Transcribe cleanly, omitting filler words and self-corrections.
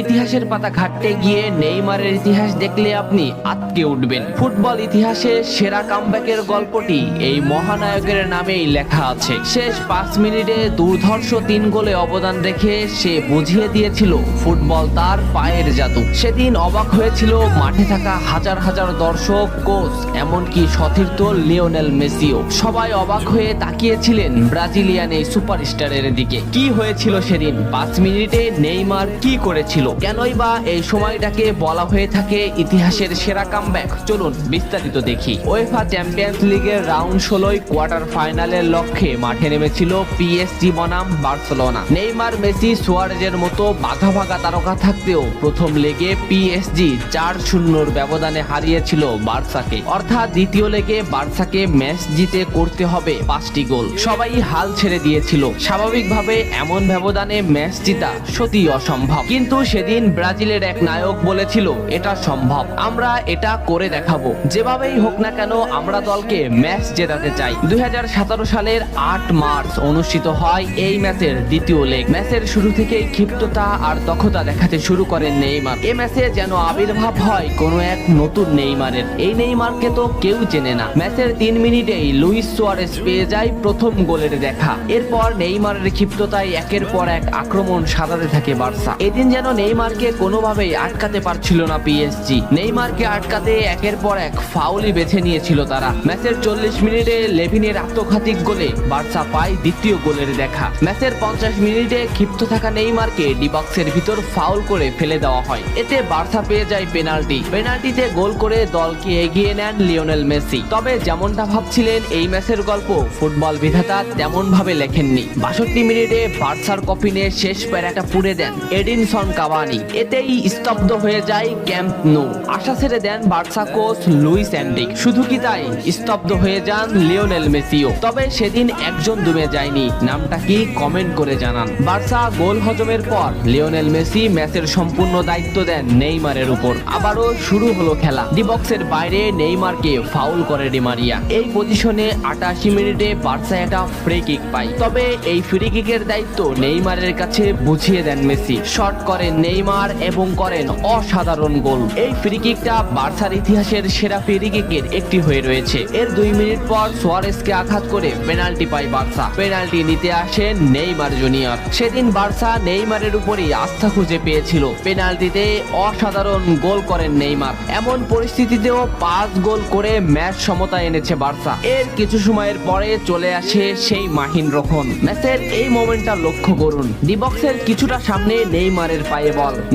ইতিহাসের পাতা ঘাটতে গিয়ে নেইমারের ইতিহাস দেখলে আপনি আঁতকে উঠবেন। ফুটবল ইতিহাসে সেরা কামব্যাকের গল্পটি এই মহানায়কের নামেই লেখা আছে। শেষ 5 মিনিটে দুর্ধর্ষ 3 গোলে অবদান রেখে সে বুঝিয়ে দিয়েছিল ফুটবল তার পায়ের জাদু। সেদিন অবাক হয়েছিল মাঠে থাকা হাজার হাজার দর্শক, কোচ, এমনকি সতীর্থ লিওনেল মেসিও। সবাই অবাক হয়ে তাকিয়েছিলেন ব্রাজিলিয়ান এই সুপারস্টারের দিকে। কি হয়েছিল সেদিন? 5 মিনিটে নেইমার কি করেছিল? কেনই বা এই সময়টাকে বলা হয়ে থাকে ইতিহাসের সেরা কামব্যাক? চলুন বিস্তারিত দেখি। উয়েফা চ্যাম্পিয়ন্স লিগের রাউন্ড 16 কোয়ার্টার ফাইনালের লক্ষ্যে মাঠে নেমেছিল পিএসজি বনাম বার্সেলোনা। নেইমার, মেসি, সুয়ারেজের মতো বাঘা বাঘা তারকা থাকতেও প্রথম লেগে পিএসজি 4-0 ব্যবধানে হারিয়েছিল বার্সাকে। অর্থাৎ দ্বিতীয় লেগে বার্সাকে ম্যাচ জিতে করতে হবে 5টি গোল। সবাই হাল ছেড়ে দিয়েছিল। স্বাভাবিকভাবে এমন ব্যবধানে ম্যাচ জিতা সত্যিই অসম্ভব, কিন্তু সেদিন ব্রাজিলের এক নায়ক বলেছিল এটা সম্ভব, আমরা এটা করে দেখাবো। যেভাবেই হোক না কেন আমরা দলকে ম্যাচ জেতাতে চাই। 2017 সালের 8 মার্চ অনুষ্ঠিত হয় এই ম্যাচের দ্বিতীয় লেগ। ম্যাচের শুরু থেকেই ক্ষিপ্ততা আর দক্ষতা দেখাতে শুরু করেন নেইমার। এই ম্যাচে যেন আবির্ভাব হয় কোনো এক নতুন নেইমারের। এই নেইমারকে তো কেউ চেনে না। ম্যাচের 3 মিনিটেই লুইস সুয়ারেজ পেয়ে যায় প্রথম গোলের দেখা। এরপর নেইমারের ক্ষিপ্ততায় একের পর এক আক্রমণ সাজাতে থাকে বার্সা। এদিন যেন নেইমারকে কোনোভাবেই আটকাতে পারছিল না পিএসজি। নেইমারকে আটকাতে একের পর এক ফাউলই বেছে নিয়েছিল তারা। ম্যাচের 40 মিনিটে লেভিনের আত্মঘাতিক গোলে বার্সা পায় দ্বিতীয় গোলের দেখা। ম্যাচের 50 মিনিটে ক্ষিপ্ত থাকা নেইমারকে ডি বক্সের ভিতর ফাউল করে ফেলে দেওয়া হয়। এতে বার্সা পেয়ে যায় পেনাল্টিতে গোল করে দলকে এগিয়ে নেন লিওনেল মেসি। তবে যেমনটা ভাবছিলেন এই ম্যাচের গল্প ফুটবল বিধাতা তেমন ভাবে লেখেননি। 62 মিনিটে বার্সার কফিনে শেষ প্যারাটা পুড়ে দেন এডিনসন কাভানি। এতেই স্তব্ধ হয়ে যায় ক্যাম্প নু। আশা ছেড়ে দেন বার্সা কোচ লুইস এনরিক। শুধু কি তাই, স্তব্ধ হয়ে যান লিওনেল মেসিও। তবে সেদিন একজন দমে যায়নি। নামটা কি? কমেন্ট করে জানান। বার্সা গোল হজমের পর লিওনেল মেসি ম্যাচের সম্পূর্ণ দায়িত্ব দেন নেইমারের উপর। আবারও শুরু হলো খেলা। ডি বক্সের বাইরে নেইমারকে ফাউল করে ডি মারিয়া। এই পজিশনে 88 মিনিটে বার্সা একটা ফ্রি কিক পায়। তবে এই ফ্রি কিকের দায়িত্ব নেইমারের কাছে বুঝিয়ে দেন মেসি। শট করেন নেইমার এবং করেন অসাধারণ গোল। এই ফ্রি কিকটা বার্সার ইতিহাসের সেরা ফ্রি কিকের একটি হয়ে রয়েছে। এর 2 মিনিট পর সুয়ারেজকে আঘাত করে পেনাল্টি পায় বার্সা। পেনাল্টি নিতে আসেন নেইমার জুনিয়র। সেদিন বার্সা নেইমারের উপরই আস্থা খুঁজে পেয়েছিল। পেনাল্টিতে অসাধারণ গোল করেন নেইমার। এমন পরিস্থিতিতেও 5 গোল করে ম্যাচ সমতা এনেছে বার্সা। এর কিছু সময়ের পরে চলে আসে সেই মাহিন রোহন। ম্যাচের এই মোমেন্টটা লক্ষ্য করুন। ডি বক্সের কিছুটা সামনে নেইমারের পায়ে বল।